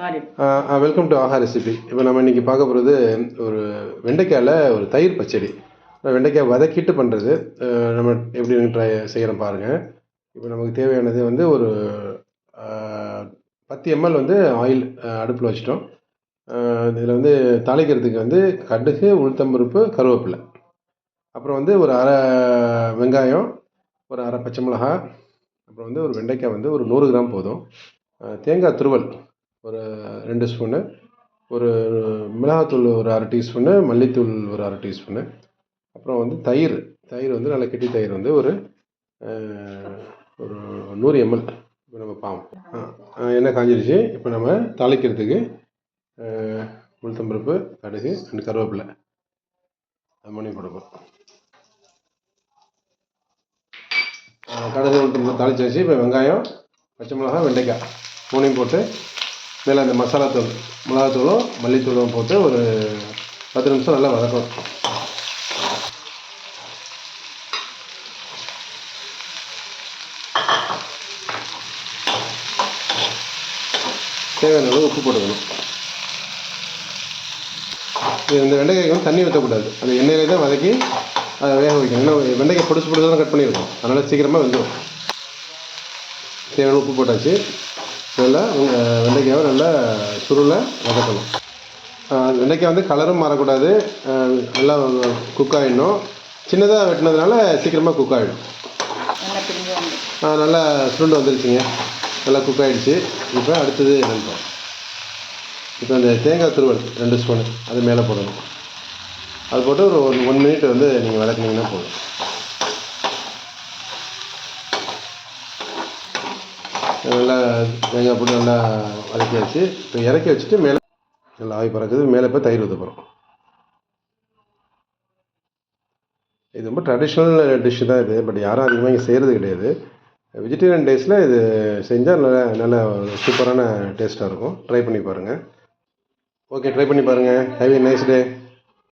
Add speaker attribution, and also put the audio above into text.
Speaker 1: Welcome to Aha recipe. இப்போ நம்ம இன்றைக்கி பார்க்க போகிறது ஒரு வெண்டைக்காயில் ஒரு தயிர் பச்சடி. வெண்டைக்காய் வதக்கிட்டு பண்ணுறது. நம்ம எப்படி செய்கிறோம் பாருங்கள். இப்போ நமக்கு தேவையானது வந்து ஒரு 10 ml வந்து ஆயில் அடுப்பில் வச்சிட்டோம். இதில் வந்து தாளிக்கிறதுக்கு வந்து கடுகு, உளுத்தம்பருப்பு, கருவேப்பிலை, அப்புறம் வந்து ஒரு அரை வெங்காயம், ஒரு அரை பச்சை மிளகாய், அப்புறம் வந்து ஒரு வெண்டைக்காய் வந்து ஒரு 100 கிராம் போதும். தேங்காய் துருவல் ஒரு 2 ஸ்பூனு, ஒரு மிளகாத்தூள் ஒரு அரை டீஸ்பூனு, மல்லித்தூள் ஒரு அரை டீஸ்பூனு, அப்புறம் வந்து தயிர் வந்து நல்ல கெட்டி தயிர் வந்து ஒரு 100 ml. இப்போ நம்ம பாவம் எண்ணெய் காஞ்சிடுச்சு. இப்போ நம்ம தாளிக்கிறதுக்கு உளுத்தம்பருப்பு, கடுகு, 2 கருவேப்பிலை அது பண்ணி கொடுப்போம். கடுகு உளுத்தம்பருப்பு தாளிச்சாச்சு. இப்போ வெங்காயம், பச்சை மிளகாய், வெண்டைக்காய் 3 போட்டு மேலே அந்த மசாலாத்தூள், மிளகாத்தூளும் மல்லித்தூளும் போட்டு ஒரு 10 நிமிஷம் நல்லா வதக்கணும். தேவையான அளவு உப்பு போட்டுக்கணும். இந்த வெண்டைக்காய்க்கு வந்து தண்ணி ஊற்றக்கூடாது. அது எண்ணெயிலே தான் வதக்கி அதை வேக வைக்கணும். ஏன்னா வெண்டைக்காய் பொடிச்சு தான் கட் பண்ணியிருக்கோம், அதனால் சீக்கிரமாக வெந்துடும். தேவையான உப்பு போட்டாச்சு. நல்லா வெண்டைக்காவை நல்லா சுருளை வதக்கணும். வெண்டைக்காய் வந்து கலரும் மாறக்கூடாது, நல்லா குக் ஆகிடணும். சின்னதாக வெட்டினதுனால சீக்கிரமாக குக் ஆகிடும். நல்லா சுருண்டு வந்துருச்சுங்க, நல்லா குக் ஆகிடுச்சு. இப்போ அடுத்தது என்னென்னு இப்போ அந்த தேங்காய் துருவல் 2 ஸ்பூனு அது மேலே போடணும். அது போட்டு ஒரு 1 மினிட் வந்து நீங்கள் வதக்குனீங்கன்னா போதும். நல்லா தேங்காய் போட்டு நல்லா வதக்கி வச்சு இப்போ இறக்கி வச்சுட்டு மேலே நல்லா ஆவி பறக்குது. மேலே இப்போ தயிர் ஊற்ற போகிறோம். இது ரொம்ப ட்ரெடிஷ்னல் டிஷ்ஷு தான் இது. பட் யாரும் அதிகமாக இங்கே செய்கிறது கிடையாது. வெஜிடேரியன் டேஸில் இது செஞ்சால் நல்ல சூப்பரான டேஸ்ட்டாக இருக்கும். ட்ரை பண்ணி பாருங்கள். ஓகே, ட்ரை பண்ணி பாருங்கள். Have a nice day.